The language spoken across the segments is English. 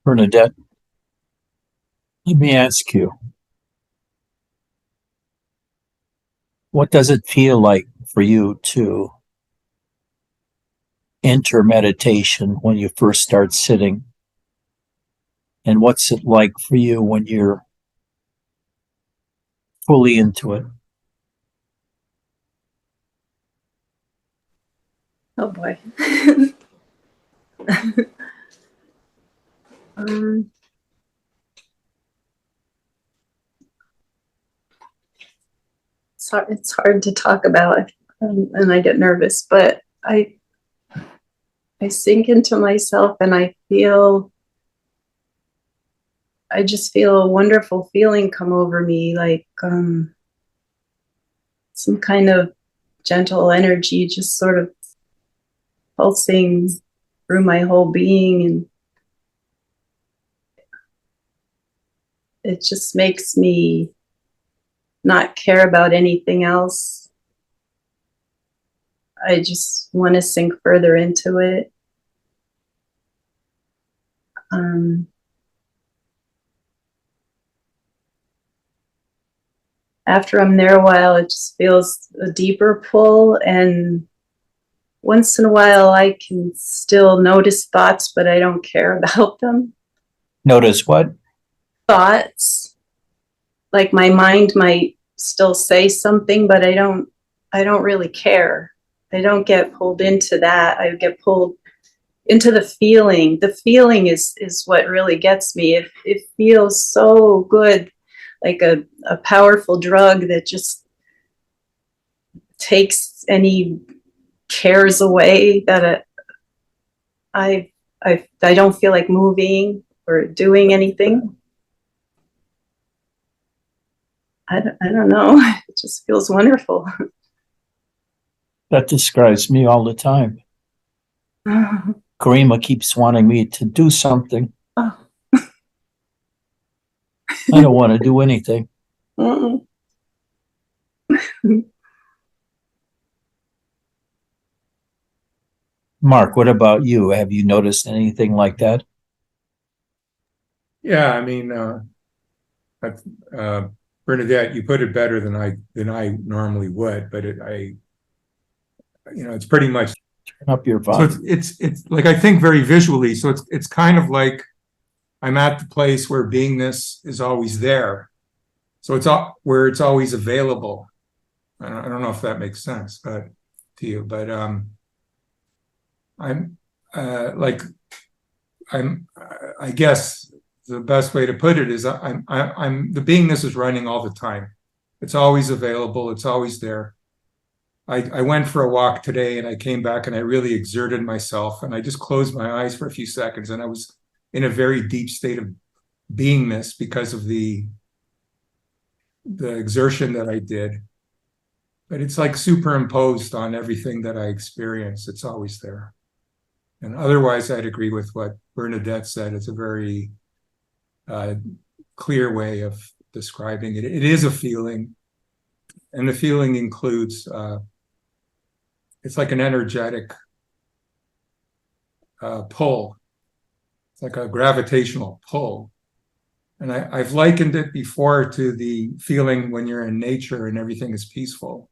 Bernadette, let me ask you, what does it feel like for you to enter meditation when you first start sitting? And what's it like for you when you're fully into it? Oh boy. um, it's hard to talk about, and I get nervous, but I sink into myself and I just feel a wonderful feeling come over me, like some kind of gentle energy just sort of pulsing through my whole being, and it just makes me not care about anything else. I just want to sink further into it. After I'm there a while, it just feels a deeper pull, and once in a while I can still notice thoughts, but I don't care about them. Notice what? Thoughts, like my mind might still say something, but I don't really care. I don't get pulled into that. I get pulled into the feeling. The feeling is what really gets me. It feels so good, like a powerful drug that just takes any cares away, that I don't feel like moving or doing anything. I don't know. It just feels wonderful. That describes me all the time. Karima keeps wanting me to do something. Oh. I don't want to do anything. Mark, what about you? Have you noticed anything like that? Yeah, I mean, Bernadette, you put it better than I normally would, but it's pretty much. Turn up your So volume. it's like, I think very visually. So it's kind of like I'm at the place where beingness is always there. So it's where it's always available. I don't know if that makes sense, but to you, but I'm like I guess the best way to put it is I'm the beingness is running all the time. It's always available. It's always there. I went for a walk today and I came back and I really exerted myself and I just closed my eyes for a few seconds and I was in a very deep state of beingness because of the exertion that I did. But it's like superimposed on everything that I experience. It's always there. And otherwise, I'd agree with what Bernadette said. It's a very clear way of describing it. It is a feeling, and the feeling includes, it's like an energetic pull. It's like a gravitational pull. And I've likened it before to the feeling when you're in nature and everything is peaceful.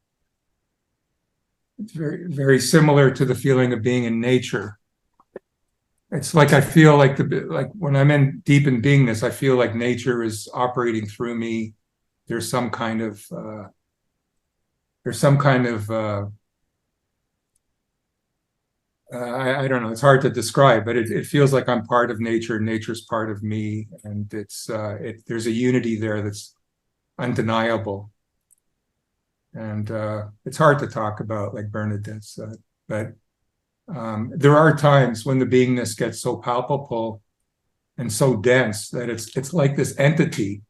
It's very, very similar to the feeling of being in nature. It's like I feel like when I'm in deep in beingness, I feel like nature is operating through me. There's some kind of I don't know. It's hard to describe, but it feels like I'm part of nature. Nature's part of me, and there's a unity there that's undeniable. And it's hard to talk about, like Bernadette said, but there are times when the beingness gets so palpable and so dense that it's like this entity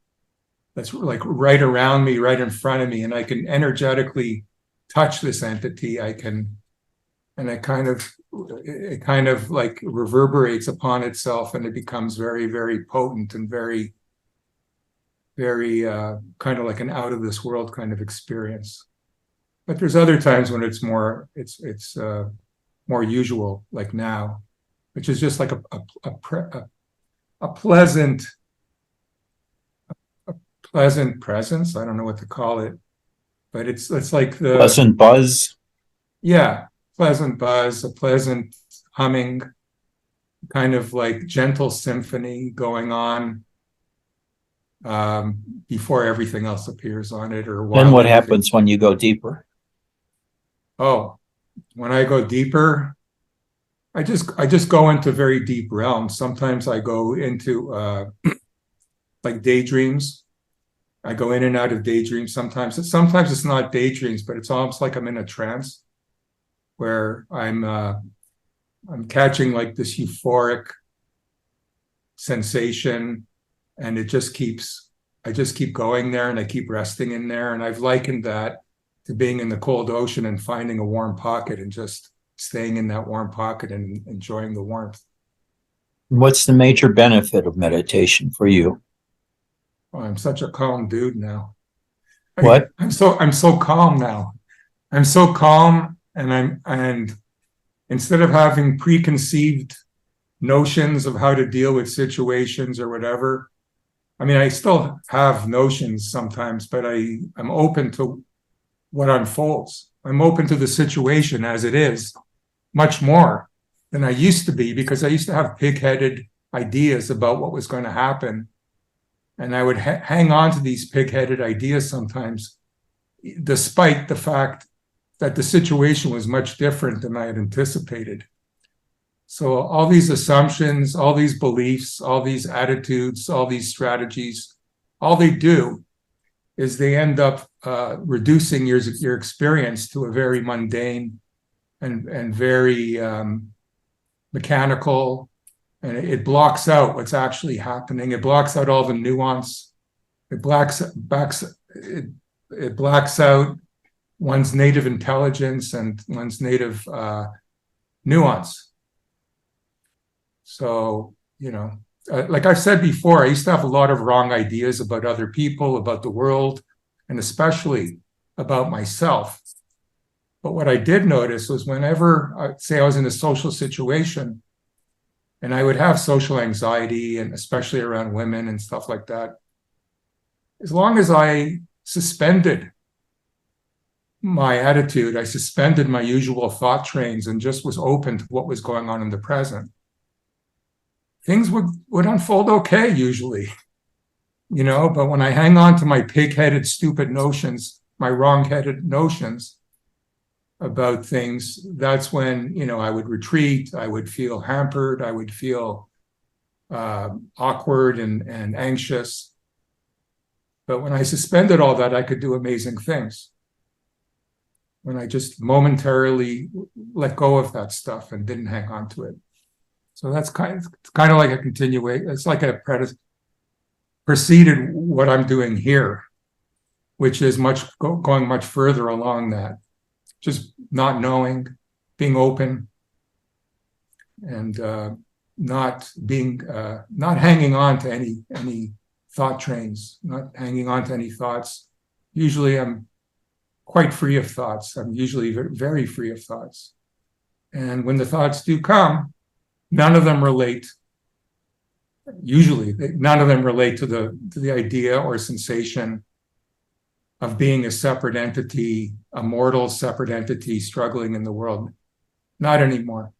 that's like right around me, right in front of me, and I can energetically touch this entity. And it kind of like reverberates upon itself, and it becomes very, very potent and very, very kind of like an out of this world kind of experience. But there's other times when it's more usual, like now, which is just like a a pleasant presence. I don't know what to call it, but it's like the Pleasant buzz. yeah, pleasant buzz, a pleasant humming, kind of like gentle symphony going on before everything else appears on it, or Then while what everything. happens when you go deeper? Oh, when I go deeper, I just go into very deep realms. Sometimes I go into like daydreams. I go in and out of daydreams. Sometimes it's not daydreams, but it's almost like I'm in a trance where I'm catching like this euphoric sensation, and I just keep going there, and I keep resting in there. And I've likened that to being in the cold ocean and finding a warm pocket and just staying in that warm pocket and enjoying the warmth. What's the major benefit of meditation for you? Oh, I'm such a calm dude now. What? I'm so calm now. I'm so calm, and instead of having preconceived notions of how to deal with situations or whatever, I mean, I still have notions sometimes, but I'm open to what unfolds. I'm open to the situation as it is, much more than I used to be, because I used to have pig-headed ideas about what was going to happen. And I would hang on to these pig-headed ideas sometimes, despite the fact that the situation was much different than I had anticipated. So all these assumptions, all these beliefs, all these attitudes, all these strategies, all they do is they end up reducing your experience to a very mundane and very mechanical, and it blocks out what's actually happening. It blocks out all the nuance. It blacks out one's native intelligence and one's native nuance. So, like I've said before, I used to have a lot of wrong ideas about other people, about the world, and especially about myself. But what I did notice was whenever, say, I was in a social situation, and I would have social anxiety, and especially around women and stuff like that, as long as I suspended my attitude, I suspended my usual thought trains and just was open to what was going on in the present, things would unfold okay usually, but when I hang on to my pig-headed, stupid notions, my wrong-headed notions about things, that's when, I would retreat, I would feel hampered, I would feel awkward and anxious. But when I suspended all that, I could do amazing things. When I just momentarily let go of that stuff and didn't hang on to it. So that's kind of like a continuation. It's like a preceded what I'm doing here, which is going much further along that. Just not knowing, being open, and not hanging on to any thought trains, not hanging on to any thoughts. Usually I'm quite free of thoughts. I'm usually very free of thoughts. And when the thoughts do come, none of them relate. Usually, none of them relate to the idea or sensation of being a separate entity, a mortal separate entity struggling in the world. Not anymore.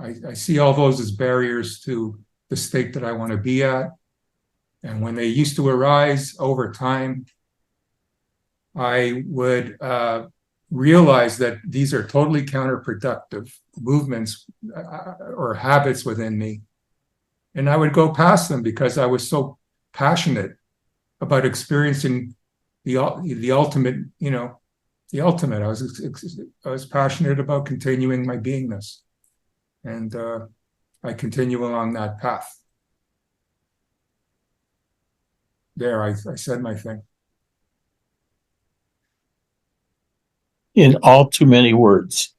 I see all those as barriers to the state that I want to be at. And when they used to arise over time, I would realize that these are totally counterproductive movements or habits within me. And I would go past them because I was so passionate about experiencing the ultimate, the ultimate. I was passionate about continuing my beingness. And I continue along that path. There, I said my thing. In all too many words.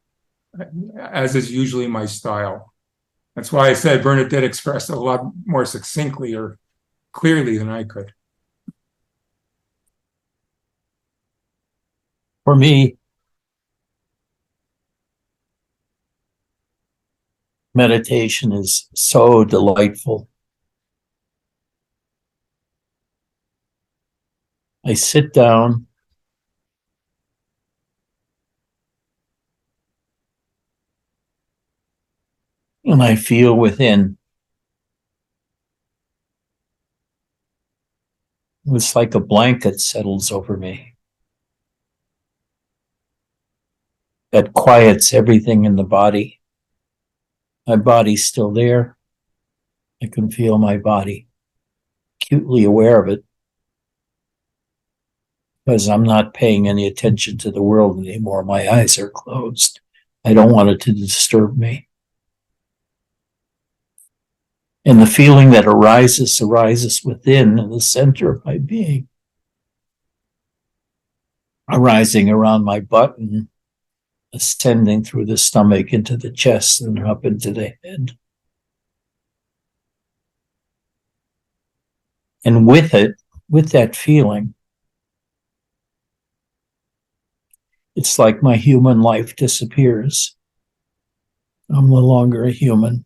As is usually my style. That's why I said Bernadette expressed a lot more succinctly or clearly than I could. For me, meditation is so delightful. I sit down and I feel within. It's like a blanket settles over me that quiets everything in the body. My body's still there. I can feel my body, acutely aware of it, because I'm not paying any attention to the world anymore. My eyes are closed. I don't want it to disturb me. And the feeling that arises within in the center of my being, arising around my butt and ascending through the stomach into the chest and up into the head. And with it, with that feeling, it's like my human life disappears. I'm no longer a human.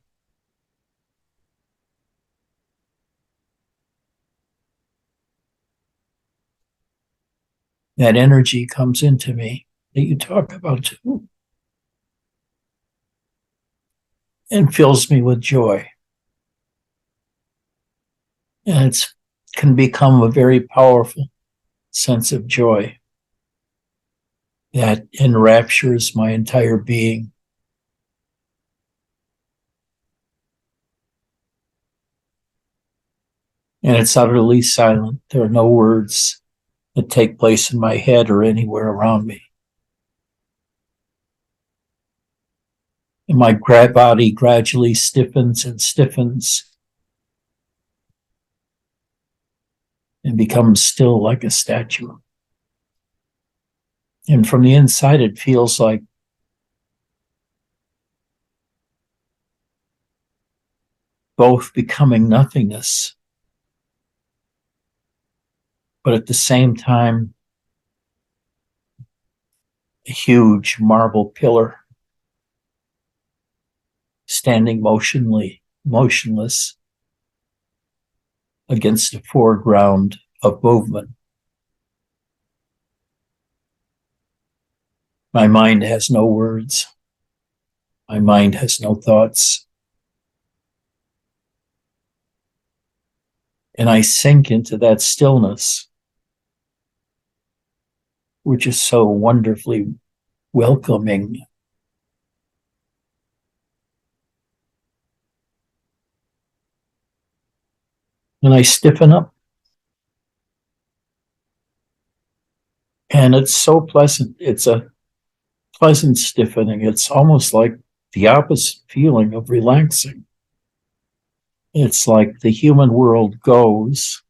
That energy comes into me that you talk about too, and fills me with joy. And it can become a very powerful sense of joy that enraptures my entire being. And it's utterly silent. There are no words that take place in my head or anywhere around me. And my body gradually stiffens and stiffens and becomes still like a statue. And from the inside, it feels like both becoming nothingness, but at the same time, a huge marble pillar standing motionless against a foreground of movement. My mind has no words. My mind has no thoughts. And I sink into that stillness, which is so wonderfully welcoming. And I stiffen up. And it's so pleasant. It's a pleasant stiffening. It's almost like the opposite feeling of relaxing. It's like the human world goes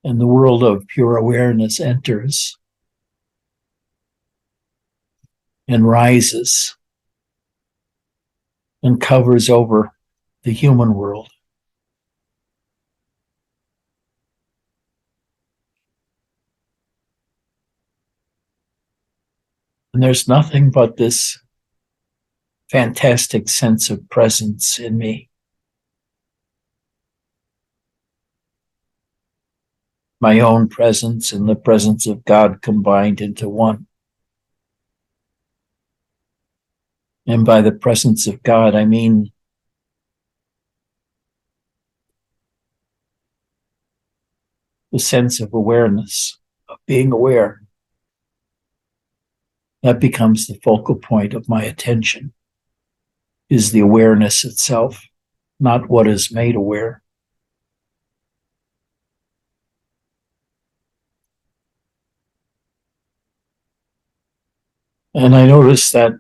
and the world of pure awareness enters and rises and covers over the human world. And there's nothing but this fantastic sense of presence in me. My own presence and the presence of God combined into one. And by the presence of God, I mean the sense of awareness, of being aware. That becomes the focal point of my attention, is the awareness itself, not what is made aware. And I noticed that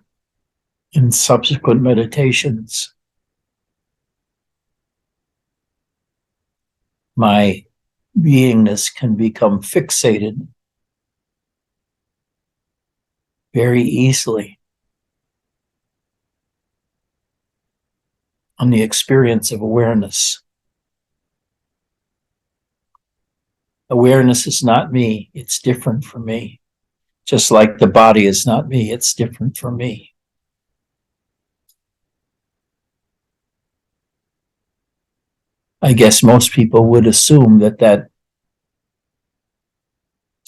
in subsequent meditations, my beingness can become fixated very easily on the experience of awareness. Awareness is not me, it's different from me. Just like the body is not me, it's different from me. I guess most people would assume that that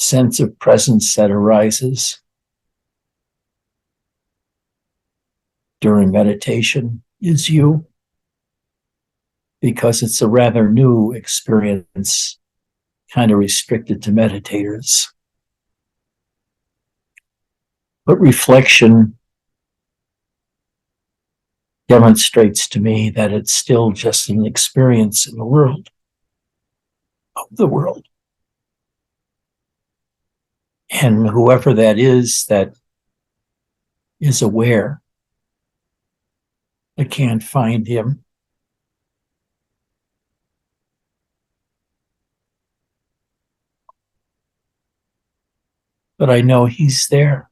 sense of presence that arises during meditation is you, because it's a rather new experience, kind of restricted to meditators. But reflection demonstrates to me that it's still just an experience in the world, of the world. And whoever that is aware, I can't find him. But I know he's there,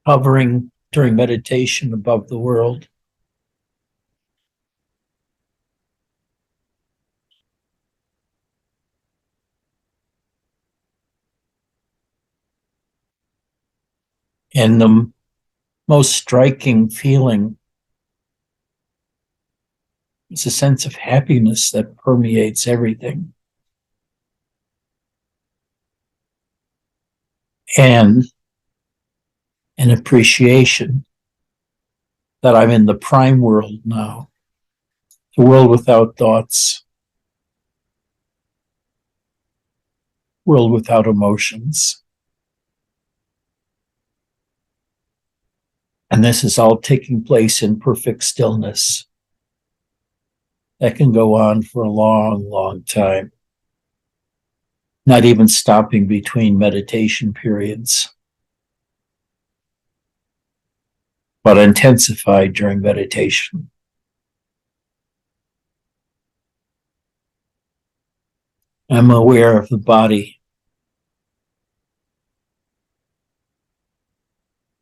hovering during meditation above the world. And the most striking feeling is a sense of happiness that permeates everything. And an appreciation that I'm in the prime world now, the world without thoughts, world without emotions. And this is all taking place in perfect stillness. That can go on for a long, long time, not even stopping between meditation periods, but intensified during meditation. I'm aware of the body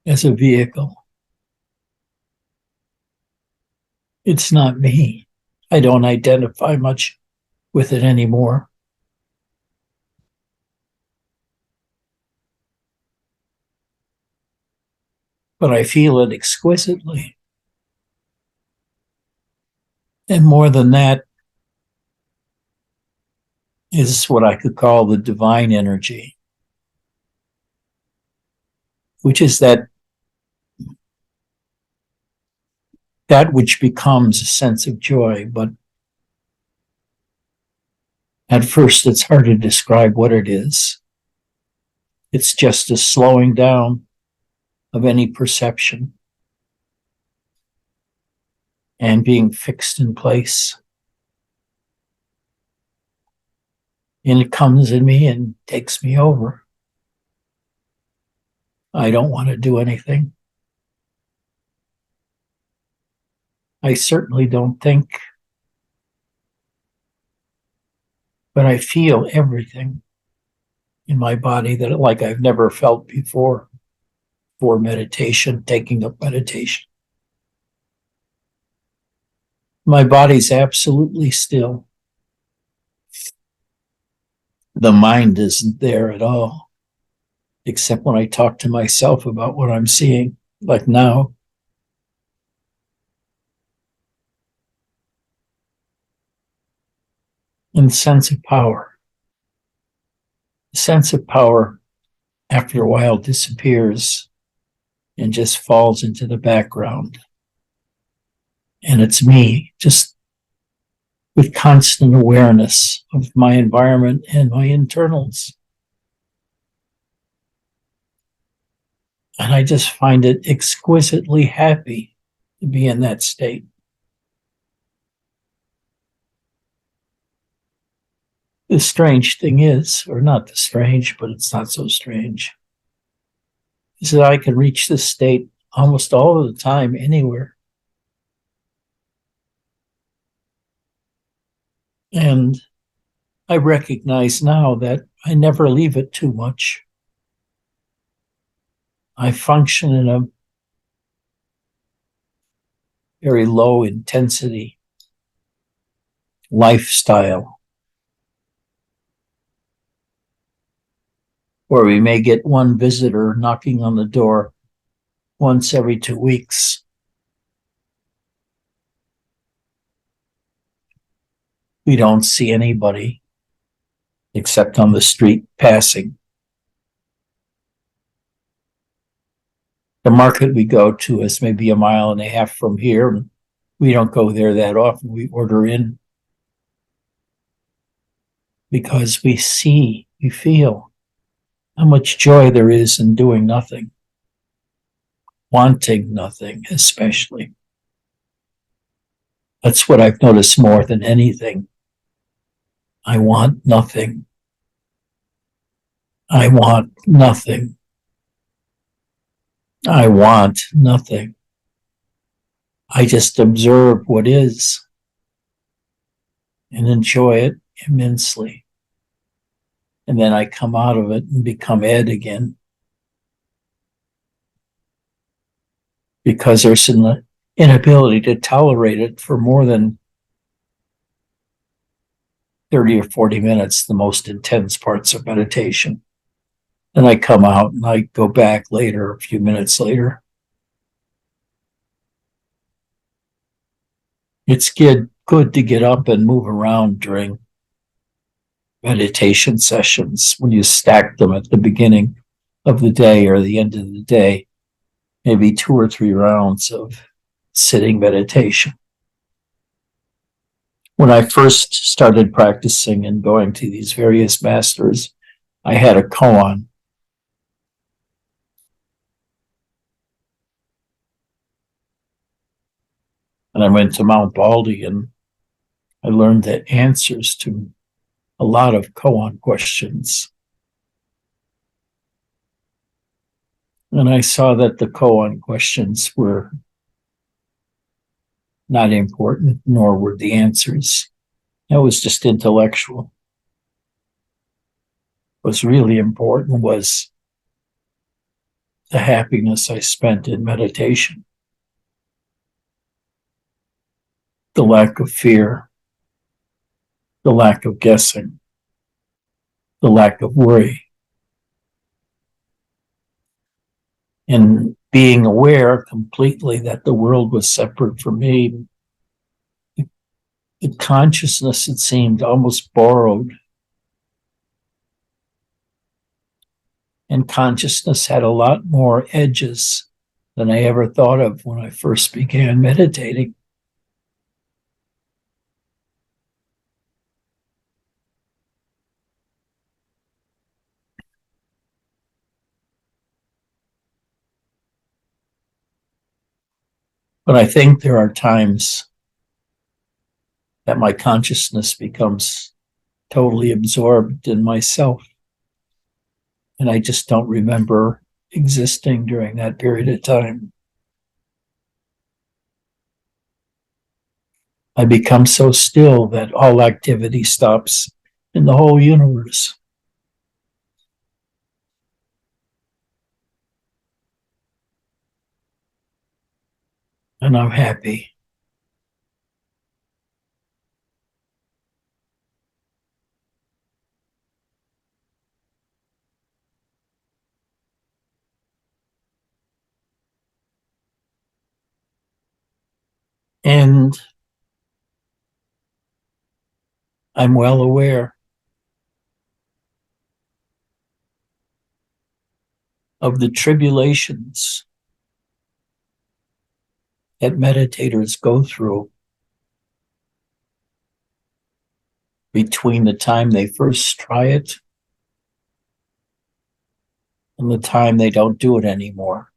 as a vehicle. It's not me. I don't identify much with it anymore. But I feel it exquisitely. And more than that is what I could call the divine energy, which is that which becomes a sense of joy. But at first, it's hard to describe what it is. It's just a slowing down of any perception and being fixed in place. And it comes in me and takes me over. I don't want to do anything. I certainly don't think, but I feel everything in my body that like I've never felt before for meditation, taking up meditation. My body's absolutely still. The mind isn't there at all, except when I talk to myself about what I'm seeing, like now. And sense of power. The sense of power, after a while, disappears and just falls into the background. And it's me, just with constant awareness of my environment and my internals. And I just find it exquisitely happy to be in that state. The strange thing is, or not the strange, but it's not so strange, is that I can reach this state almost all of the time, anywhere. And I recognize now that I never leave it too much. I function in a very low intensity lifestyle where we may get one visitor knocking on the door once every 2 weeks. We don't see anybody except on the street passing. The market we go to is maybe a mile and a half from here. We don't go there that often. We order in because we see, we feel how much joy there is in doing nothing, wanting nothing, especially. That's what I've noticed more than anything. I want nothing. I want nothing. I want nothing. I just observe what is and enjoy it immensely. And then I come out of it and become Ed again. Because there's an inability to tolerate it for more than 30 or 40 minutes, the most intense parts of meditation. Then I come out and I go back later, a few minutes later. It's good to get up and move around during meditation sessions when you stack them at the beginning of the day or the end of the day, maybe 2 or 3 rounds of sitting meditation. When I first started practicing and going to these various masters, I had a koan. And I went to Mount Baldy and I learned the answers to a lot of koan questions. And I saw that the koan questions were not important, nor were the answers. That was just intellectual. What's really important was the happiness I spent in meditation, the lack of fear, the lack of guessing, the lack of worry, and being aware completely that the world was separate from me. The consciousness, it seemed, almost borrowed. And consciousness had a lot more edges than I ever thought of when I first began meditating. But I think there are times that my consciousness becomes totally absorbed in myself. And I just don't remember existing during that period of time. I become so still that all activity stops in the whole universe. And I'm happy. And I'm well aware of the tribulations that meditators go through between the time they first try it and the time they don't do it anymore.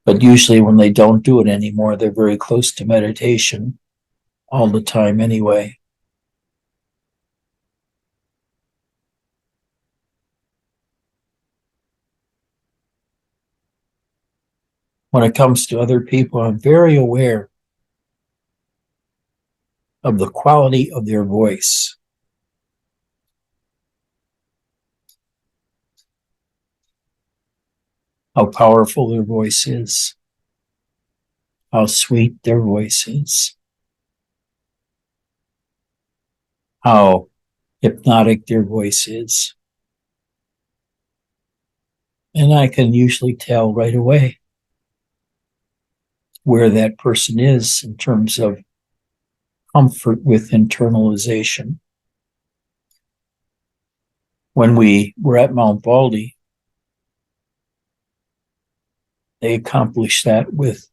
But usually when they don't do it anymore, they're very close to meditation all the time anyway. When it comes to other people, I'm very aware of the quality of their voice. How powerful their voice is. How sweet their voice is. How hypnotic their voice is. And I can usually tell right away where that person is in terms of comfort with internalization. When we were at Mount Baldy, they accomplished that with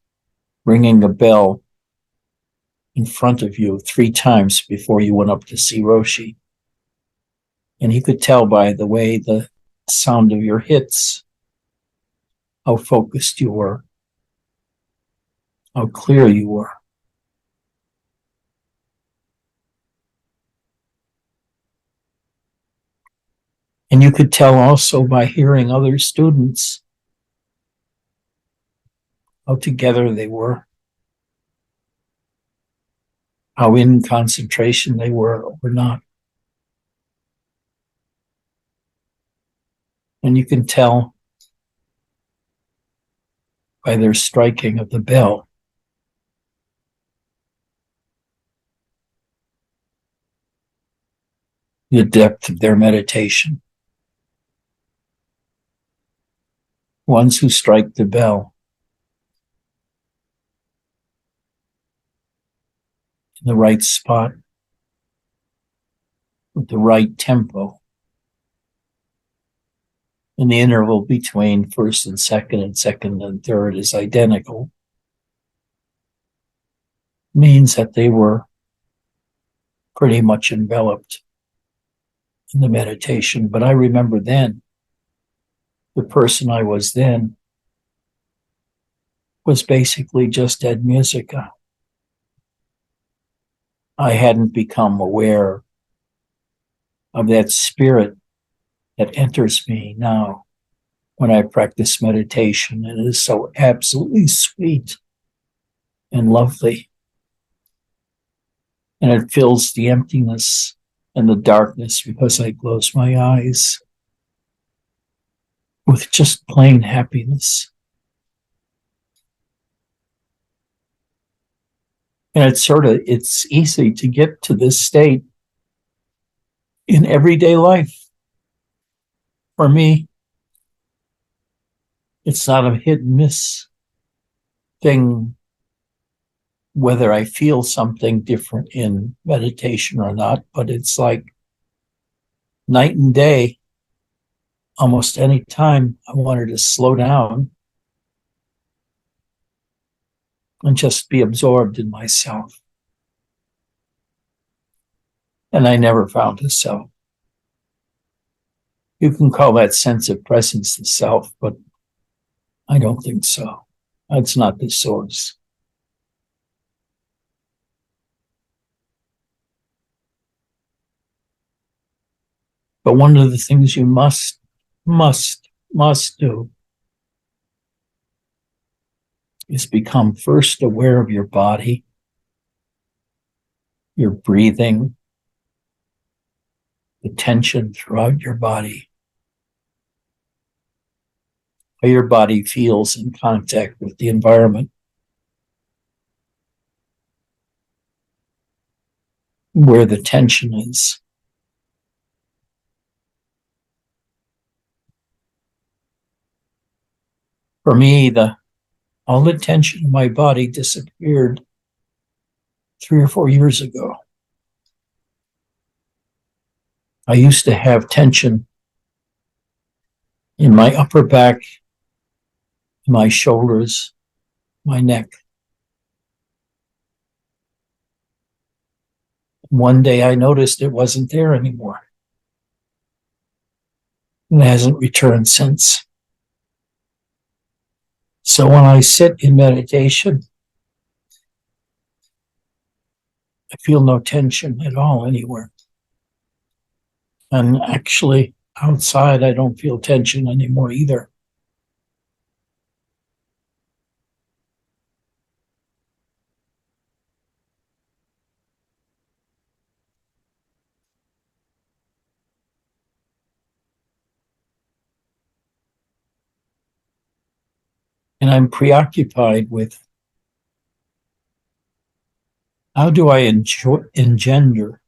ringing a bell in front of you 3 times before you went up to see Roshi. And you could tell by the way the sound of your hits how focused you were, how clear you were. And you could tell also by hearing other students how together they were, how in concentration they were or not. And you can tell by their striking of the bell the depth of their meditation. Ones who strike the bell in the right spot, with the right tempo, and the interval between first and second and third is identical, means that they were pretty much enveloped in the meditation. But I remember then, the person I was then was basically just dead Muzika. I hadn't become aware of that spirit that enters me now when I practice meditation. It is so absolutely sweet and lovely. And it fills the emptiness and the darkness because I close my eyes with just plain happiness. And it's easy to get to this state in everyday life. For me, it's not a hit and miss thing whether I feel something different in meditation or not, but it's like night and day. Almost any time I wanted to slow down and just be absorbed in myself. And I never found a self. You can call that sense of presence the self, but I don't think so. That's not the source. But one of the things you must do is become first aware of your body, your breathing, the tension throughout your body, how your body feels in contact with the environment, where the tension is. For me, all the tension in my body disappeared 3 or 4 years ago. I used to have tension in my upper back, my shoulders, my neck. One day I noticed it wasn't there anymore. And it hasn't returned since. So when I sit in meditation, I feel no tension at all anywhere. And actually, outside, I don't feel tension anymore either. And I'm preoccupied with how do I engender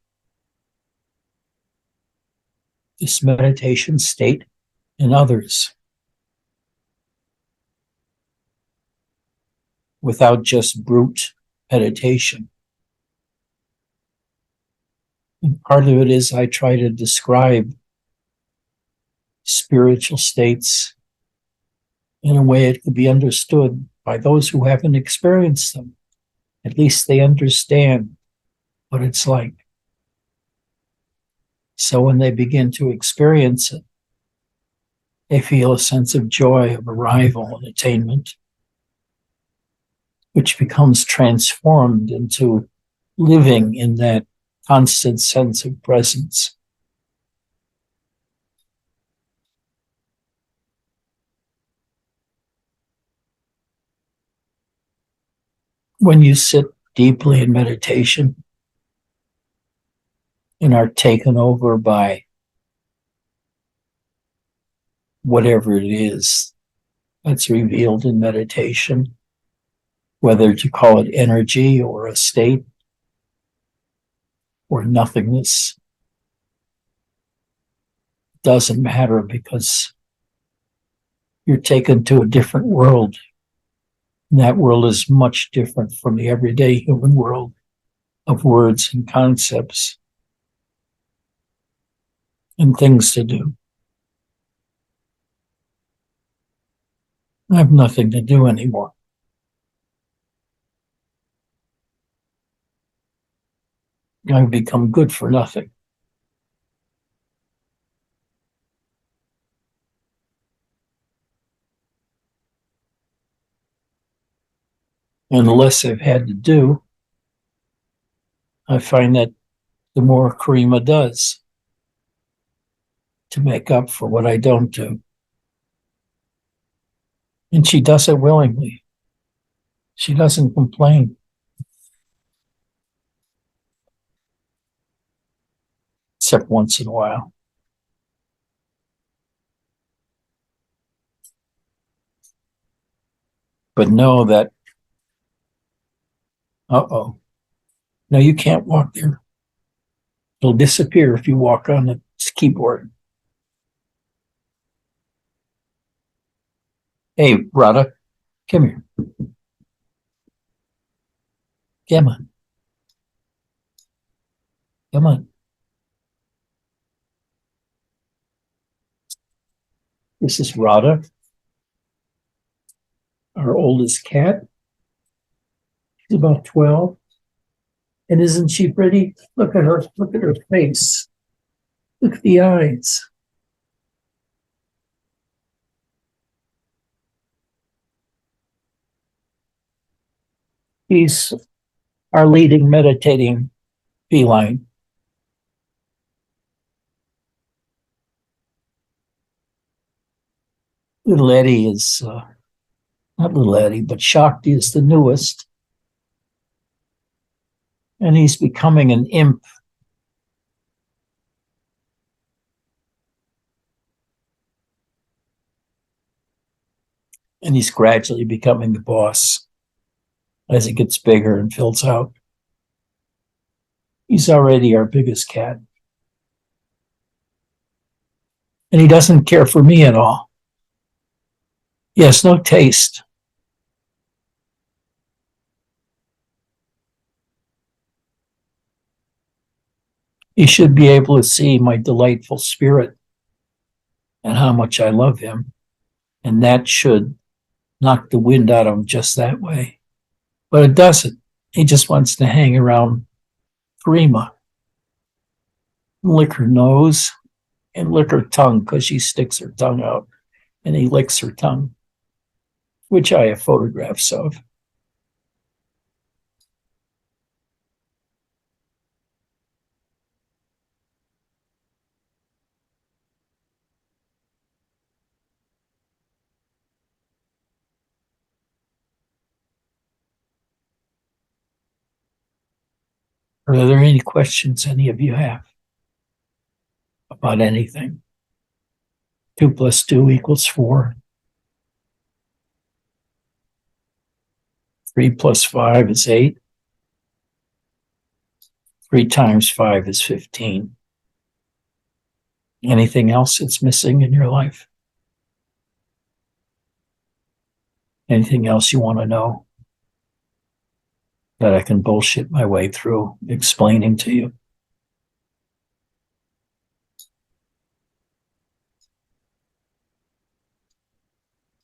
this meditation state in others without just brute meditation. And part of it is I try to describe spiritual states in a way it could be understood by those who haven't experienced them. At least they understand what it's like. So when they begin to experience it, they feel a sense of joy of arrival and attainment, which becomes transformed into living in that constant sense of presence. When you sit deeply in meditation and are taken over by whatever it is that's revealed in meditation, whether you call it energy or a state or nothingness, doesn't matter, because you're taken to a different world. And that world is much different from the everyday human world of words and concepts and things to do. I have nothing to do anymore. I've become good for nothing. And the less I've had to do, I find that the more Karima does to make up for what I don't do. And she does it willingly. She doesn't complain. Except once in a while. But know that, no, you can't walk there. It'll disappear if you walk on the keyboard. Hey, Radha, come here. Come on. Come on. This is Radha, our oldest cat. She's about 12. And isn't she pretty? Look at her. Look at her face. Look at the eyes. He's our leading meditating feline. Little Eddie is, not Little Eddie, but Shakti is the newest. And he's becoming an imp. And he's gradually becoming the boss as he gets bigger and fills out. He's already our biggest cat. And he doesn't care for me at all. He has no taste. He should be able to see my delightful spirit and how much I love him. And that should knock the wind out of him just that way. But it doesn't. He just wants to hang around Karima, lick her nose and lick her tongue, because she sticks her tongue out and he licks her tongue, which I have photographs of. Are there any questions any of you have about anything? 2 + 2 = 4. 3 + 5 is 8. 3 × 5 is 15. Anything else that's missing in your life? Anything else you want to know that I can bullshit my way through explaining to you?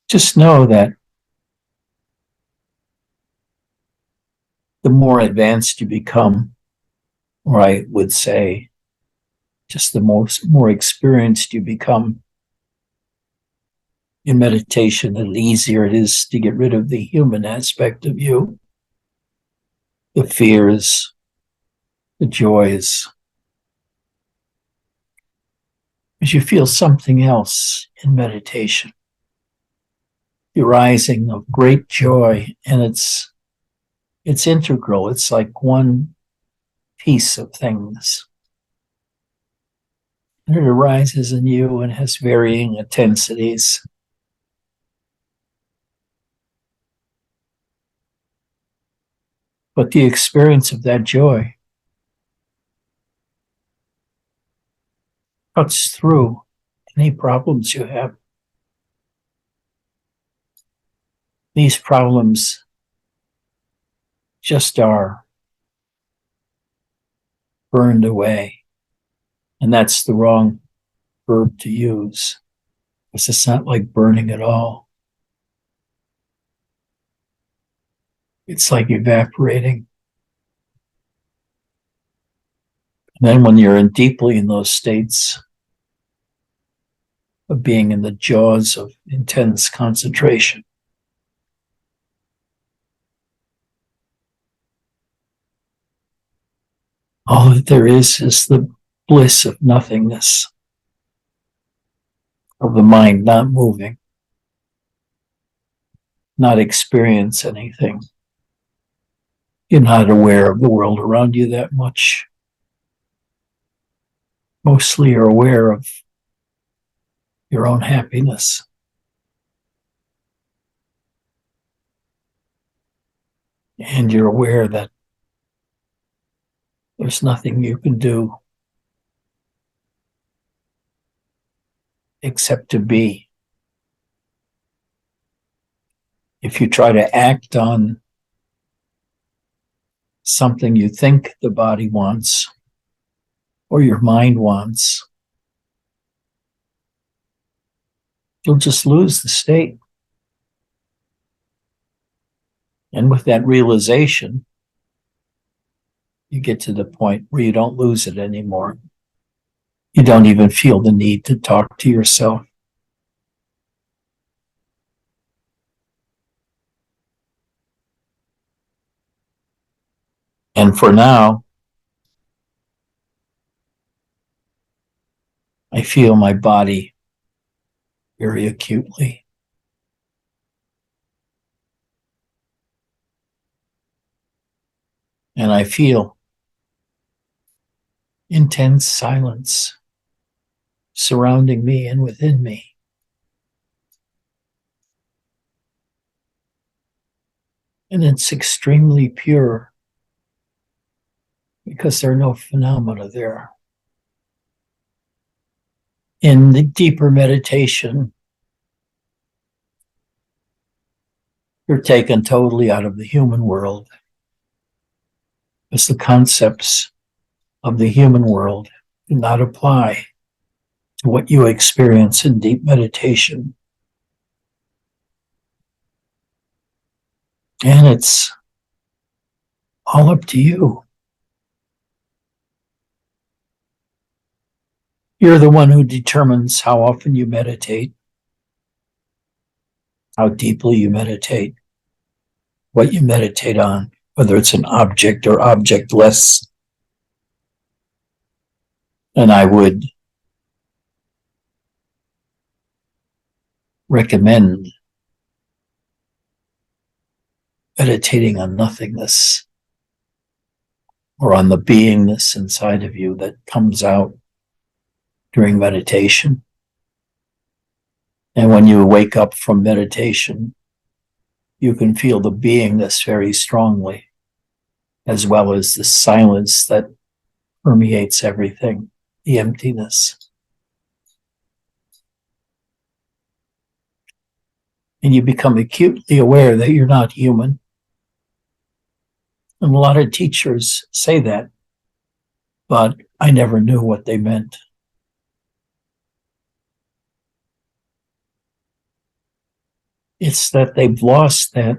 just know that the more advanced you become, or I would say, just the more experienced you become in meditation, the easier it is to get rid of the human aspect of you, the fears, the joys, as you feel something else in meditation, the rising of great joy, and it's integral. It's like one piece of things. And it arises in you and has varying intensities. But the experience of that joy cuts through any problems you have. These problems just are burned away. And that's the wrong verb to use, because it's not like burning at all. It's like evaporating. And then when you're deeply in those states of being in the jaws of intense concentration, all that there is the bliss of nothingness, of the mind not moving, not experience anything. You're not aware of the world around you that much. Mostly you're aware of your own happiness. And you're aware that there's nothing you can do except to be. If you try to act on something you think the body wants or your mind wants, you'll just lose the state. And with that realization, you get to the point where you don't lose it anymore. You don't even feel the need to talk to yourself. And for now, I feel my body very acutely. And I feel intense silence surrounding me and within me. And it's extremely pure because there are no phenomena there. In the deeper meditation, you're taken totally out of the human world, because the concepts of the human world do not apply to what you experience in deep meditation. And it's all up to you. You're the one who determines how often you meditate, how deeply you meditate, what you meditate on, whether it's an object or objectless. And I would recommend meditating on nothingness or on the beingness inside of you that comes out during meditation. And when you wake up from meditation, you can feel the beingness very strongly, as well as the silence that permeates everything, the emptiness. And you become acutely aware that you're not human. And a lot of teachers say that, but I never knew what they meant. It's that they've lost that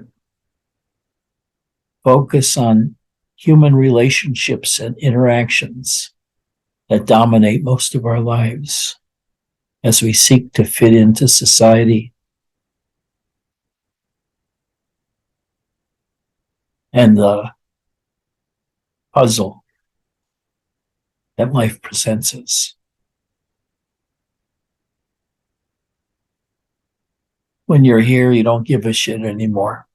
focus on human relationships and interactions that dominate most of our lives as we seek to fit into society and the puzzle that life presents us. When you're here, you don't give a shit anymore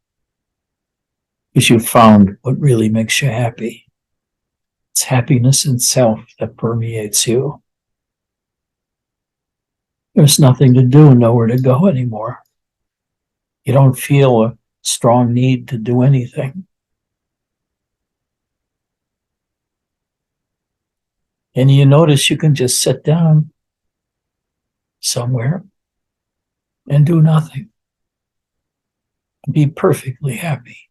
because you've found what really makes you happy. It's happiness in self that permeates you. There's nothing to do, nowhere to go anymore. You don't feel a strong need to do anything. And you notice you can just sit down somewhere and do nothing. Be perfectly happy.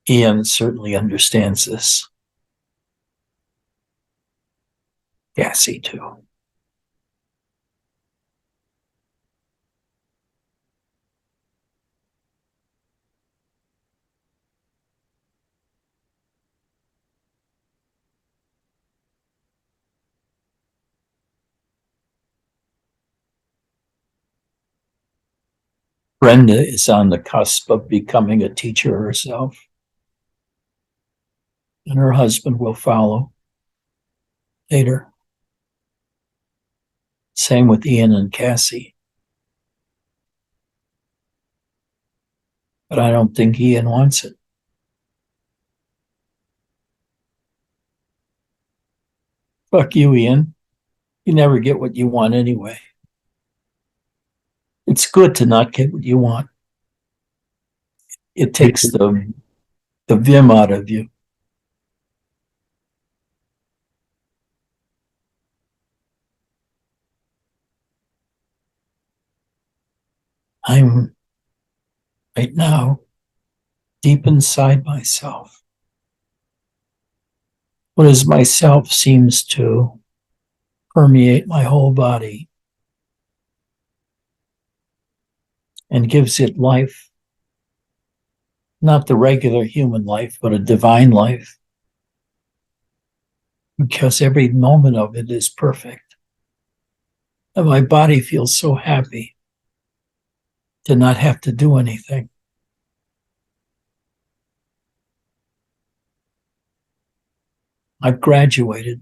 Ian certainly understands this. Cassie, too. Brenda is on the cusp of becoming a teacher herself, and her husband will follow later. Same with Ian and Cassie. But I don't think Ian wants it. Fuck you, Ian. You never get what you want anyway. It's good to not get what you want. It takes the vim out of you. I'm right now deep inside myself. What is myself seems to permeate my whole body and gives it life. Not the regular human life, but a divine life. Because every moment of it is perfect. And my body feels so happy to not have to do anything. I've graduated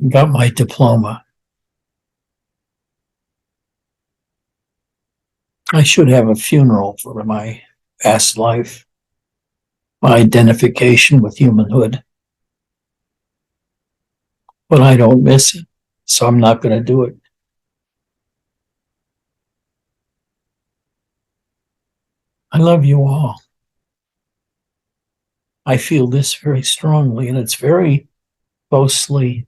and got my diploma. I should have a funeral for my past life, my identification with humanhood. But I don't miss it, so I'm not going to do it. I love you all. I feel this very strongly, and it's very closely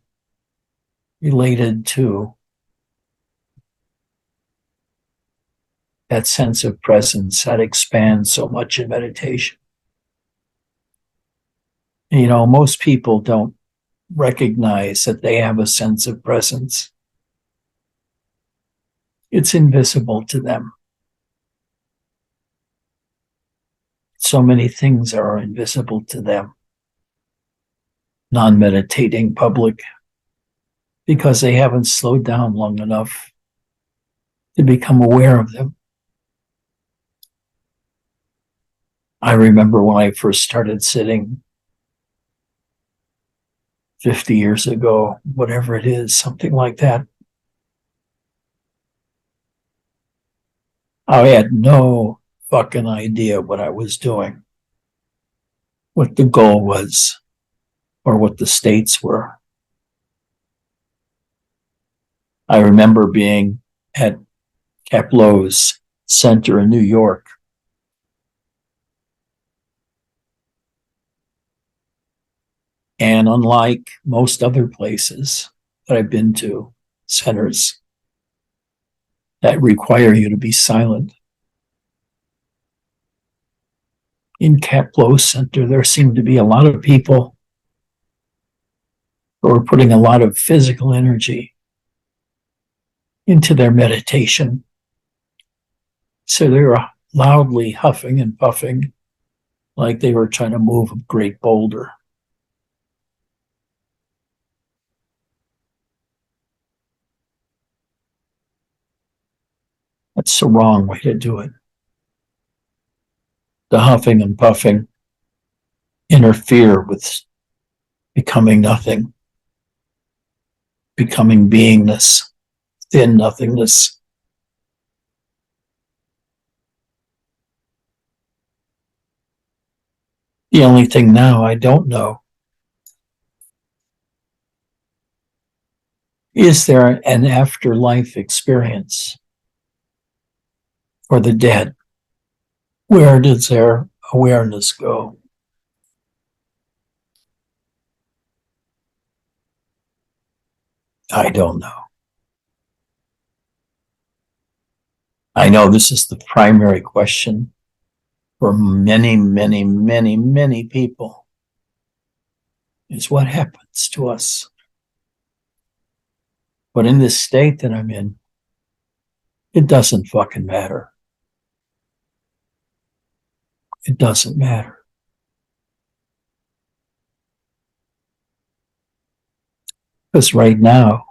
related to that sense of presence that expands so much in meditation. You know, most people don't recognize that they have a sense of presence. It's invisible to them. So many things are invisible to them, non-meditating public, because they haven't slowed down long enough to become aware of them. I remember when I first started sitting 50 years ago, whatever it is, something like that. I had no fucking idea what I was doing, what the goal was, or what the states were. I remember being at Kaplo's Center in New York. And unlike most other places that I've been to, centers that require you to be silent, in Kaplo Center, there seemed to be a lot of people who are putting a lot of physical energy into their meditation. So they were loudly huffing and puffing like they were trying to move a great boulder. That's the wrong way to do it. The huffing and puffing interfere with becoming nothing, becoming beingness, thin nothingness. The only thing now I don't know, is there an afterlife experience for the dead? Where does their awareness go? I don't know. I know this is the primary question for many, many, many, many people, is what happens to us? But in this state that I'm in, it doesn't fucking matter. It doesn't matter. Because right now,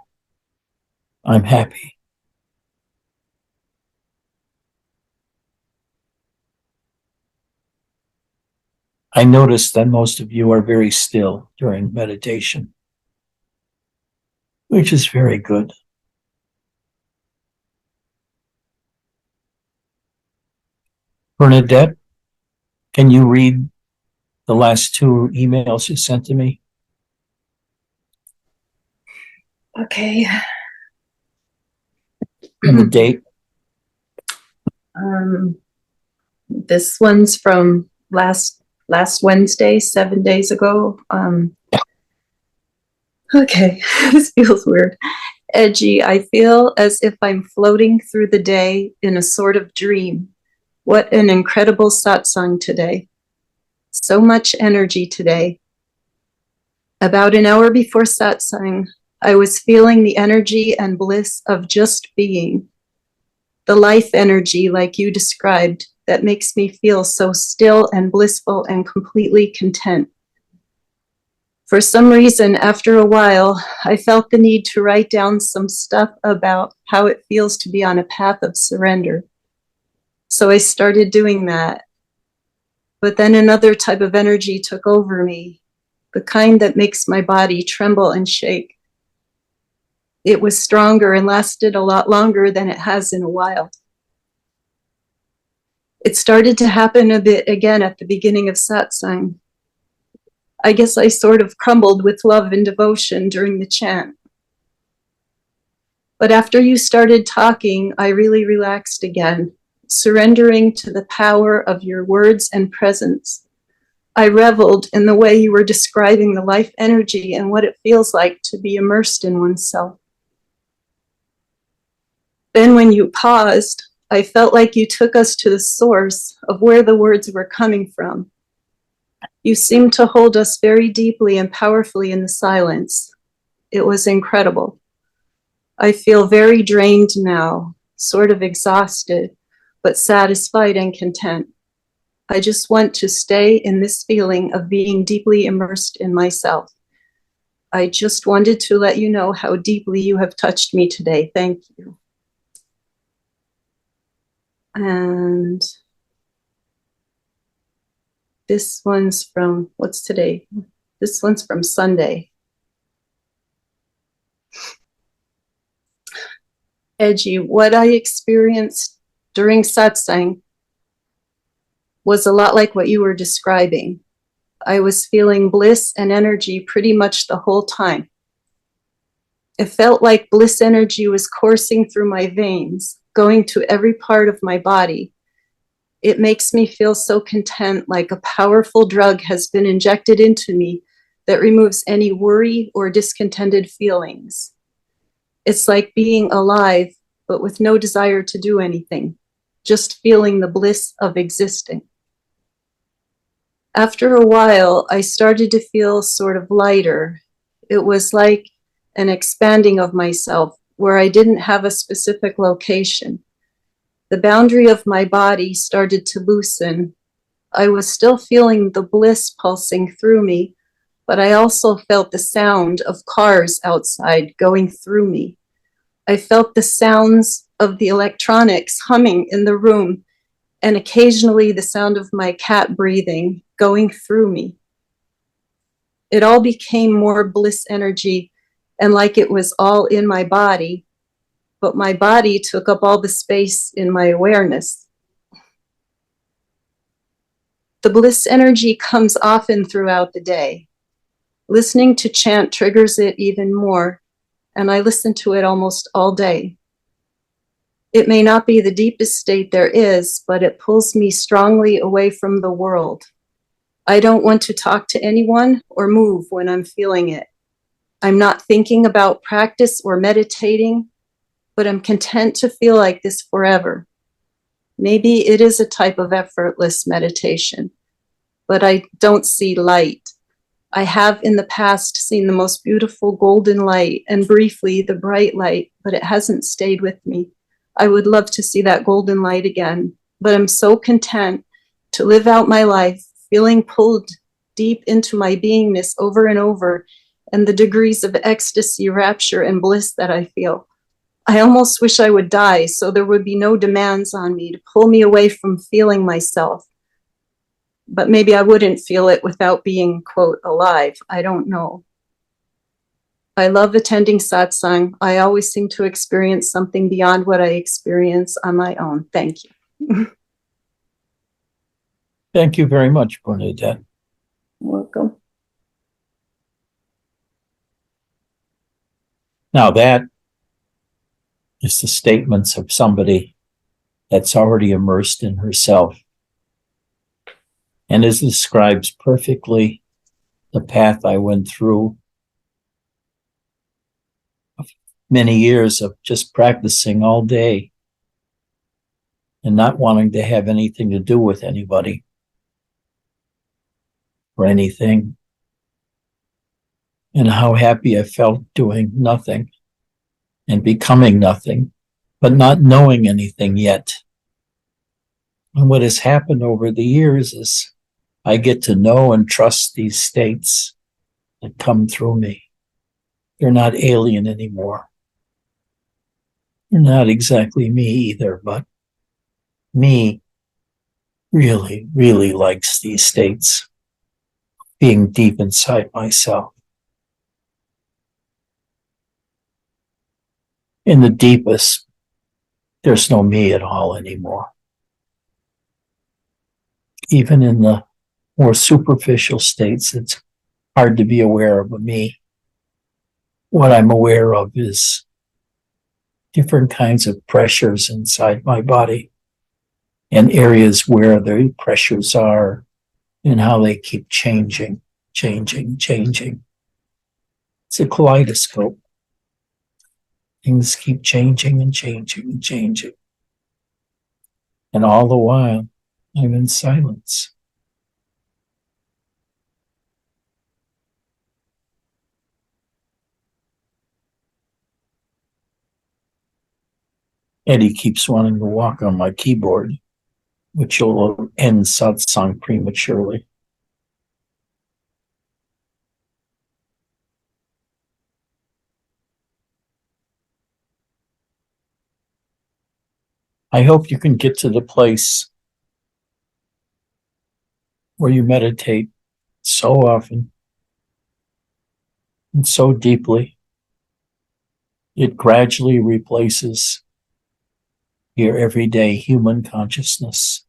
I'm happy. I notice that most of you are very still during meditation, which is very good. Bernadette, can you read the last two emails you sent to me? Okay. And the date? This one's from last Wednesday, 7 days ago. Okay, this feels weird. Edgy, I feel as if I'm floating through the day in a sort of dream. What an incredible satsang today. So much energy today. About an hour before satsang, I was feeling the energy and bliss of just being. The life energy, like you described, that makes me feel so still and blissful and completely content. For some reason, after a while, I felt the need to write down some stuff about how it feels to be on a path of surrender. So I started doing that. But then another type of energy took over me, the kind that makes my body tremble and shake. It was stronger and lasted a lot longer than it has in a while. It started to happen a bit again at the beginning of satsang. I guess I sort of crumbled with love and devotion during the chant. But after you started talking, I really relaxed again, surrendering to the power of your words and presence. I reveled in the way you were describing the life energy and what it feels like to be immersed in oneself. Then when you paused, I felt like you took us to the source of where the words were coming from. You seemed to hold us very deeply and powerfully in the silence. It was incredible. I feel very drained now, sort of exhausted, but satisfied and content. I just want to stay in this feeling of being deeply immersed in myself. I just wanted to let you know how deeply you have touched me today. Thank you. And this one's from, what's today? This one's from Sunday. Edgy, what I experienced during satsang was a lot like what you were describing. I was feeling bliss and energy pretty much the whole time. It felt like bliss energy was coursing through my veins, going to every part of my body. It makes me feel so content, like a powerful drug has been injected into me that removes any worry or discontented feelings. It's like being alive, but with no desire to do anything, just feeling the bliss of existing. After a while, I started to feel sort of lighter. It was like an expanding of myself where I didn't have a specific location. The boundary of my body started to loosen. I was still feeling the bliss pulsing through me, but I also felt the sound of cars outside going through me. I felt the sounds of the electronics humming in the room, and occasionally the sound of my cat breathing going through me. It all became more bliss energy and like it was all in my body, but my body took up all the space in my awareness. The bliss energy comes often throughout the day. Listening to chant triggers it even more, and I listen to it almost all day. It may not be the deepest state there is, but it pulls me strongly away from the world. I don't want to talk to anyone or move when I'm feeling it. I'm not thinking about practice or meditating, but I'm content to feel like this forever. Maybe it is a type of effortless meditation, but I don't see light. I have in the past seen the most beautiful golden light and briefly the bright light, but it hasn't stayed with me. I would love to see that golden light again, but I'm so content to live out my life feeling pulled deep into my beingness over and over, and the degrees of ecstasy, rapture, and bliss that I feel. I almost wish I would die so there would be no demands on me to pull me away from feeling myself. But maybe I wouldn't feel it without being, quote, alive. I don't know. I love attending satsang. I always seem to experience something beyond what I experience on my own. Thank you. Thank you very much, Bernadette. Welcome. Now that is the statements of somebody that's already immersed in herself. And it describes perfectly the path I went through many years of just practicing all day and not wanting to have anything to do with anybody or anything. And how happy I felt doing nothing and becoming nothing, but not knowing anything yet. And what has happened over the years is I get to know and trust these states that come through me. They're not alien anymore. They're not exactly me either, but me really, really likes these states, being deep inside myself. In the deepest, there's no me at all anymore. Even in the more superficial states, it's hard to be aware of a me. What I'm aware of is different kinds of pressures inside my body and areas where the pressures are and how they keep changing. It's a kaleidoscope. Things keep changing. And all the while, I'm in silence. Eddie keeps wanting to walk on my keyboard, which will end satsang prematurely. I hope you can get to the place where you meditate so often and so deeply, it gradually replaces your everyday human consciousness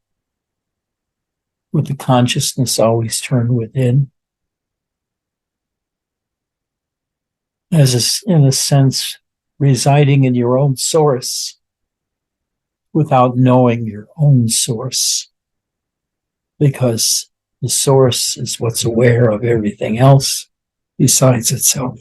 with the consciousness always turned within, as in a sense, residing in your own source without knowing your own source, because the source is what's aware of everything else besides itself.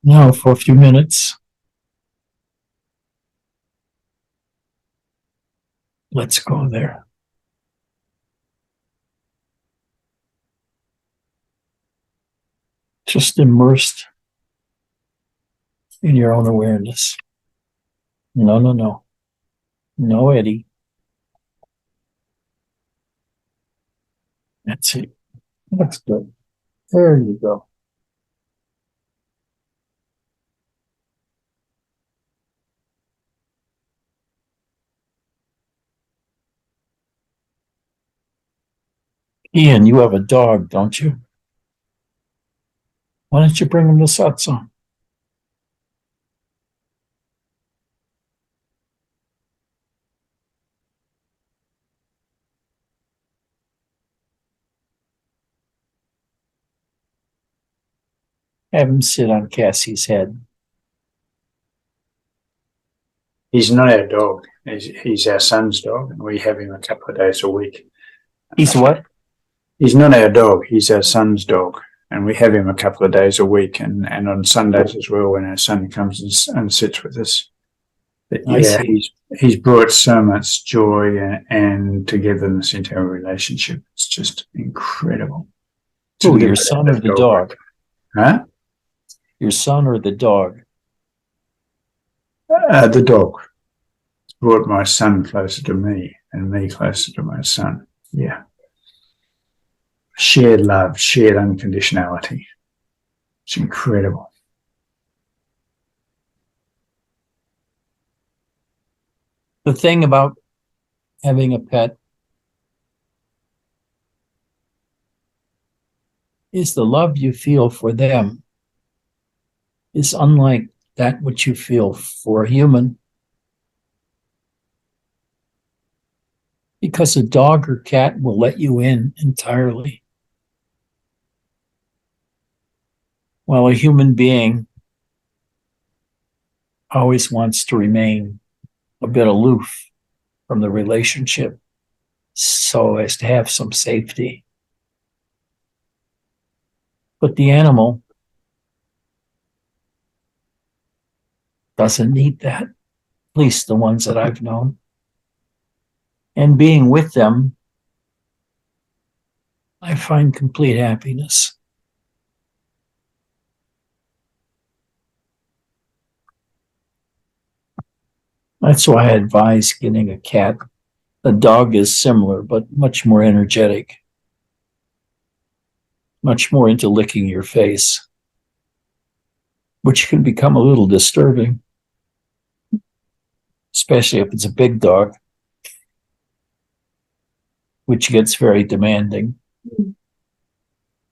now for a few minutes. Let's go there. Just immersed in your own awareness. No, no, no. No, Eddie. That's it. That's good. There you go. Ian, you have a dog, don't you? Why don't you bring him to satsang? Have him sit on Cassie's head. He's not our dog. He's our son's dog, and we have him a couple of days a week. He's what? He's not our dog. He's our son's dog, and we have him a couple of days a week, and on Sundays as well when our son comes and sits with us. But I yeah, see. he's brought so much joy and togetherness into our relationship. It's just incredible. Who, your son or the dog? Huh? Your son or the dog? The dog brought my son closer to me and me closer to my son. Yeah. Shared love, shared unconditionality. It's incredible. The thing about having a pet is the love you feel for them is unlike that which you feel for a human. Because a dog or cat will let you in entirely. While a human being always wants to remain a bit aloof from the relationship so as to have some safety. But the animal doesn't need that, at least the ones that I've known. And being with them, I find complete happiness. That's why I advise getting a cat. A dog is similar, but much more energetic, much more into licking your face, which can become a little disturbing, especially if it's a big dog, which gets very demanding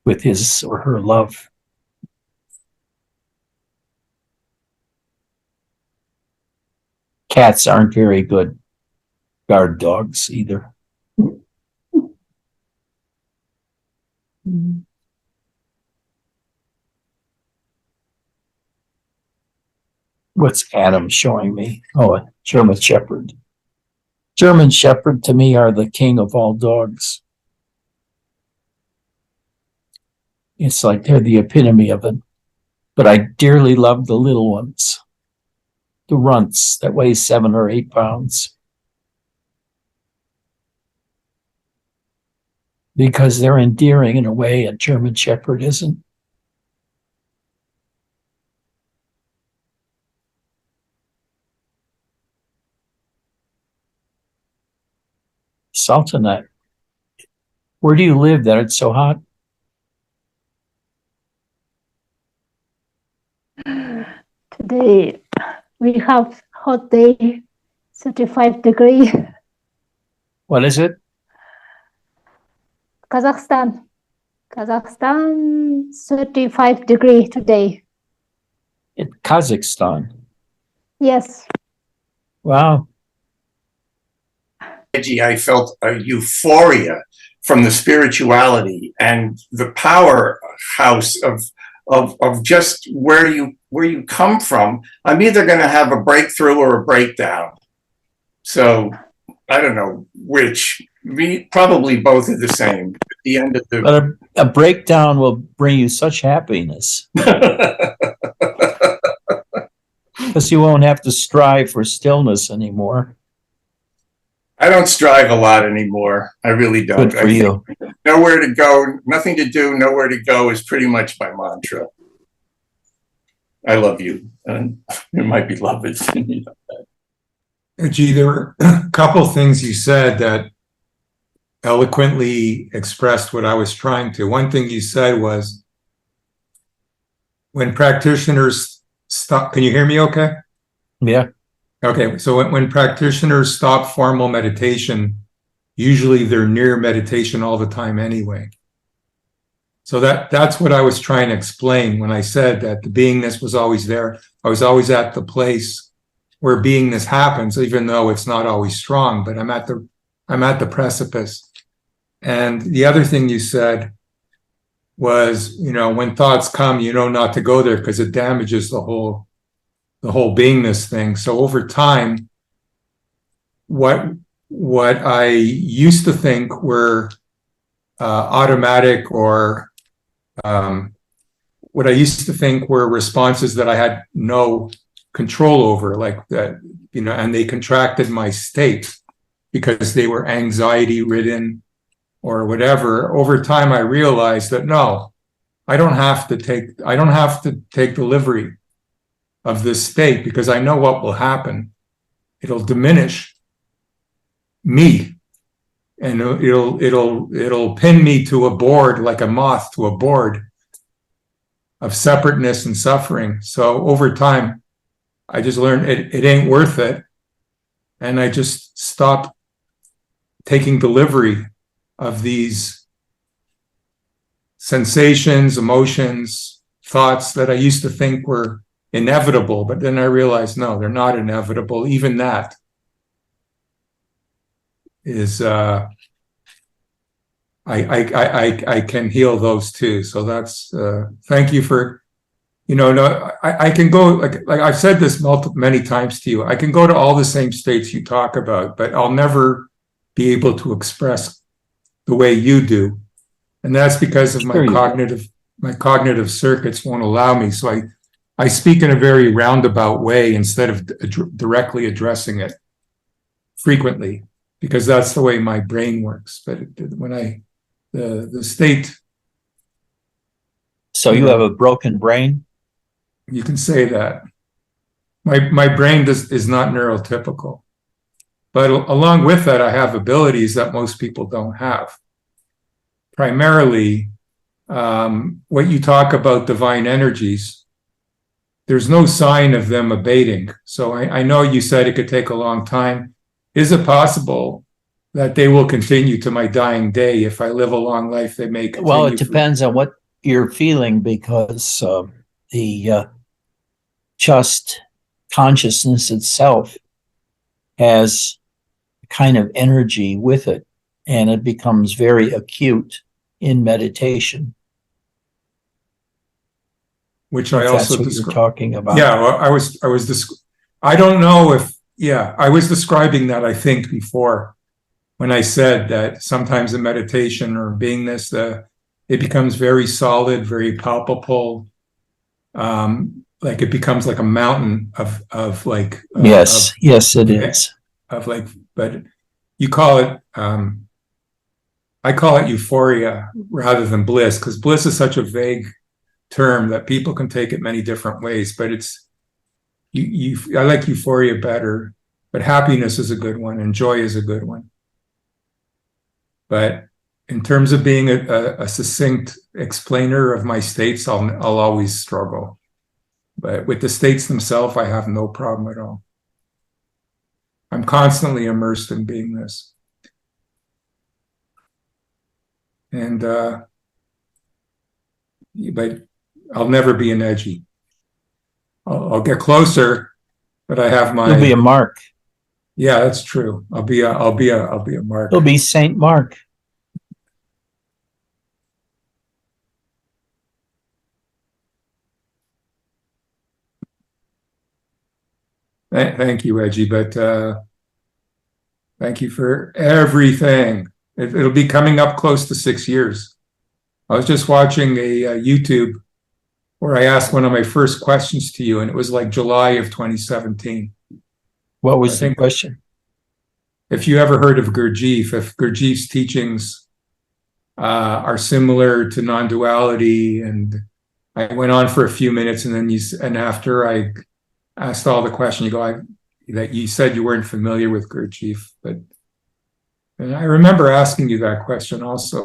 with his or her love. Cats aren't very good guard dogs either. What's Adam showing me? Oh, a German Shepherd. German Shepherd to me are the king of all dogs. It's like they're the epitome of it. But I dearly love the little ones. The runts that weigh 7 or 8 pounds. Because they're endearing in a way a German Shepherd isn't. Sultanate, where do you live that it's so hot? Today we have hot day, 35 degree. What is it? Kazakhstan, 35 degree today. In Kazakhstan. Yes. Wow. I felt a euphoria from the spirituality and the powerhouse of just where you come from. I'm either going to have a breakthrough or a breakdown. So I don't know which. Probably both are the same. At the end of the But a breakdown will bring you such happiness. Because you won't have to strive for stillness anymore. I don't strive a lot anymore. I really don't. Good for you. Nowhere to go, nothing to do, nowhere to go is pretty much my mantra. I love you. And you might be lovers. Gee, there were a couple things you said that eloquently expressed what I was trying to. One thing you said was, when practitioners stop, can you hear me okay? Yeah. Okay, so when practitioners stop formal meditation, usually they're near meditation all the time anyway. So that's what I was trying to explain when I said that the beingness was always there. I was always at the place where beingness happens, even though it's not always strong, but I'm at the precipice. And the other thing you said was, when thoughts come, not to go there because it damages the whole beingness thing. So over time, what I used to think were automatic, or what I used to think were responses that I had no control over, like that, and they contracted my state because they were anxiety ridden or whatever. Over time, I realized that no, I don't have to take delivery of this state, because I know what will happen. It'll diminish me, and it'll pin me to a board, like a moth to a board of separateness and suffering. So over time, I just learned it ain't worth it, and I just stopped taking delivery of these sensations, emotions, thoughts that I used to think were inevitable, but then I realized, no, they're not inevitable. Even that is, I can heal those too. So that's, thank you for, I can go, like I've said this many times to you, I can go to all the same states you talk about, but I'll never be able to express the way you do. And that's because of my cognitive circuits won't allow me. So I speak in a very roundabout way instead of directly addressing it frequently, because that's the way my brain works. But when the state. So you have a broken brain? You can say that. My brain is not neurotypical. But along with that, I have abilities that most people don't have. Primarily, what you talk about divine energies, there's no sign of them abating. So I know you said it could take a long time. Is it possible that they will continue to my dying day? If I live a long life, they may continue. Well, it depends on what you're feeling, because the just consciousness itself has a kind of energy with it, and it becomes very acute in meditation. Which I also that's what you're talking about. Yeah, well, I don't know if, I was describing that, I think, before, when I said that sometimes in meditation or beingness, it becomes very solid, very palpable. Like it becomes like a mountain of like. Yes, it is. Of like, but you call it, I call it euphoria rather than bliss, because bliss is such a vague term that people can take it many different ways, but it's, I like euphoria better, but happiness is a good one and joy is a good one. But in terms of being a succinct explainer of my states, I'll always struggle. But with the states themselves, I have no problem at all. I'm constantly immersed in beingness. And, but I'll never be an edgy. I'll get closer, but I have my. You'll be a Mark. Yeah, that's true. I'll be a Mark. You'll be Saint Mark. Thank you, Reggie, but thank you for everything. It'll be coming up close to 6 years. I was just watching a YouTube where I asked one of my first questions to you, and it was like July of 2017. What I was the think question? if you ever heard of Gurdjieff, if Gurdjieff's teachings are similar to non-duality, and I went on for a few minutes, and then and after I asked all the question, that you said you weren't familiar with Gurdjieff, but and I remember asking you that question also,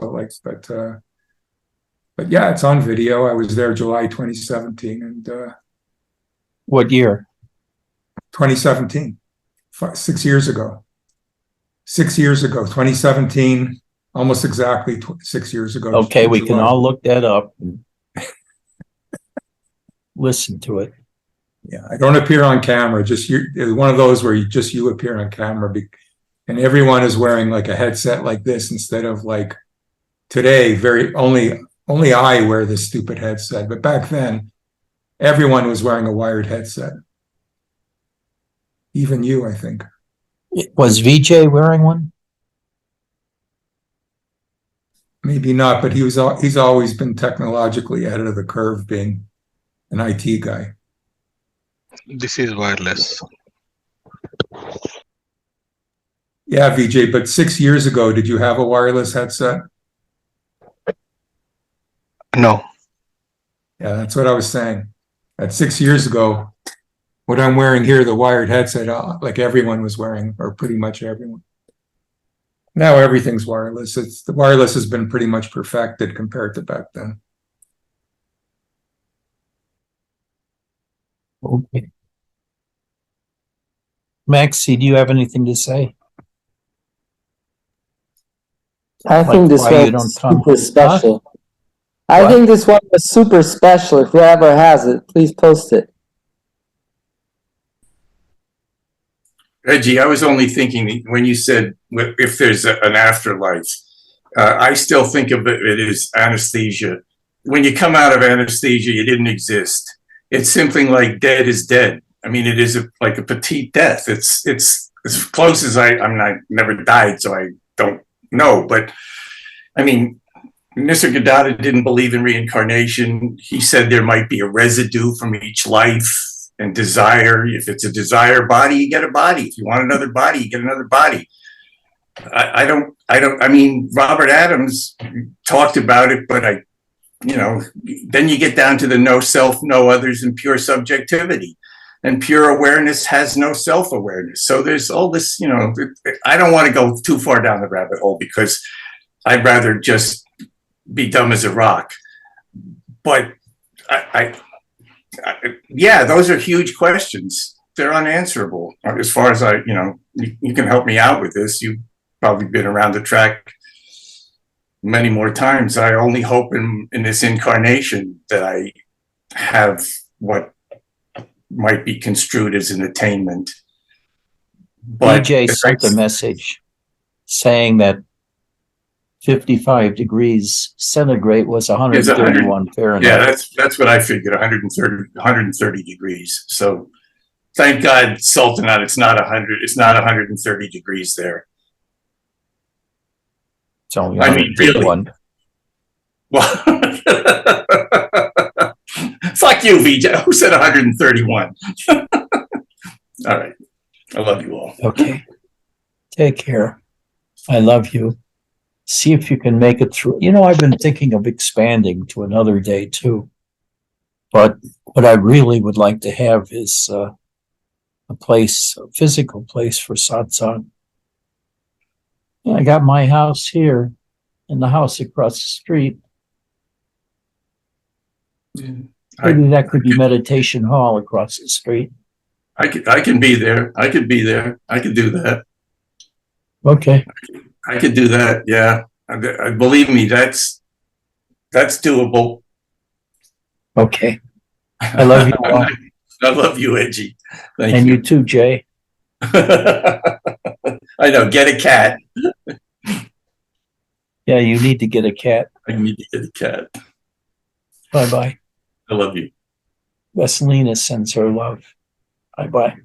but yeah, it's on video. I was there July 2017 and What year? 2017, 6 years ago. 6 years ago, 2017, almost exactly 6 years ago. Okay, we can July. all look that up and listen to it. Yeah, I don't appear on camera. Just it's one of those where you appear on camera, and everyone is wearing like a headset like this instead of like today. Only I wear this stupid headset, but back then, everyone was wearing a wired headset. Even you, I think. Was VJ wearing one? Maybe not, but he's always been technologically ahead of the curve, being an IT guy. This is wireless. Yeah, VJ, but 6 years ago, did you have a wireless headset? No. Yeah, that's what I was saying. At 6 years ago, what I'm wearing here, the wired headset, like everyone was wearing, or pretty much everyone. Now everything's wireless. The wireless has been pretty much perfected compared to back then. Okay. Maxie, do you have anything to say? I Like think this why one you don't was come? super special. I What? think this one was super special. If whoever has it, please post it. Reggie, I was only thinking when you said if there's an afterlife, I still think of it as anesthesia. When you come out of anesthesia, you didn't exist. It's something like dead is dead. I mean, it is like a petite death. It's as close as I never died, so I don't know. But I mean, Nisargadatta didn't believe in reincarnation. He said there might be a residue from each life and desire. If it's a desire body, you get a body. If you want another body, you get another body. I mean, Robert Adams talked about it, but then you get down to the no self, no others, and pure subjectivity. And pure awareness has no self-awareness. So there's all this, I don't want to go too far down the rabbit hole because I'd rather just be dumb as a rock. But yeah, those are huge questions. They're unanswerable. As far as you can help me out with this. You've probably been around the track many more times. I only hope in this incarnation that I have what might be construed as an attainment. But VJ sent a message saying that 55 degrees centigrade was 131 Fahrenheit. Yeah, that's what I figured, 130 degrees. So thank God, Sultanate, it's not 130 degrees there. It's only I mean, really. 131. Well, fuck you, VJ. Who said 131? All right. I love you all. Okay. Take care. I love you. See if you can make it through. I've been thinking of expanding to another day too. But what I really would like to have is a physical place for satsang. I got my house here and the house across the street. Maybe that could be meditation hall across the street. I can be there. I could be there. I could do that. Okay. I could do that. Yeah. Believe me, that's doable. Okay. I love you all. I love you, Edgy. Thank And you. you too, Jay. I know. Get a cat. Yeah, you need to get a cat. I need to get a cat. Bye-bye. I love you. Vesselina sends her love. Bye-bye.